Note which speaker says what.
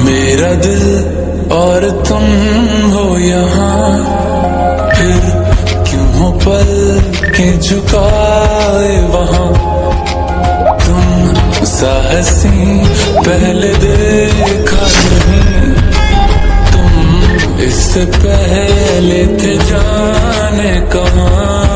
Speaker 1: मेरा दिल और तुम हो यहाँ, फिर क्यों हो पल के झुकाए वहाँ। तुम साहसी पहले देखा नहीं, तुम इससे पहले थे जाने कहाँ।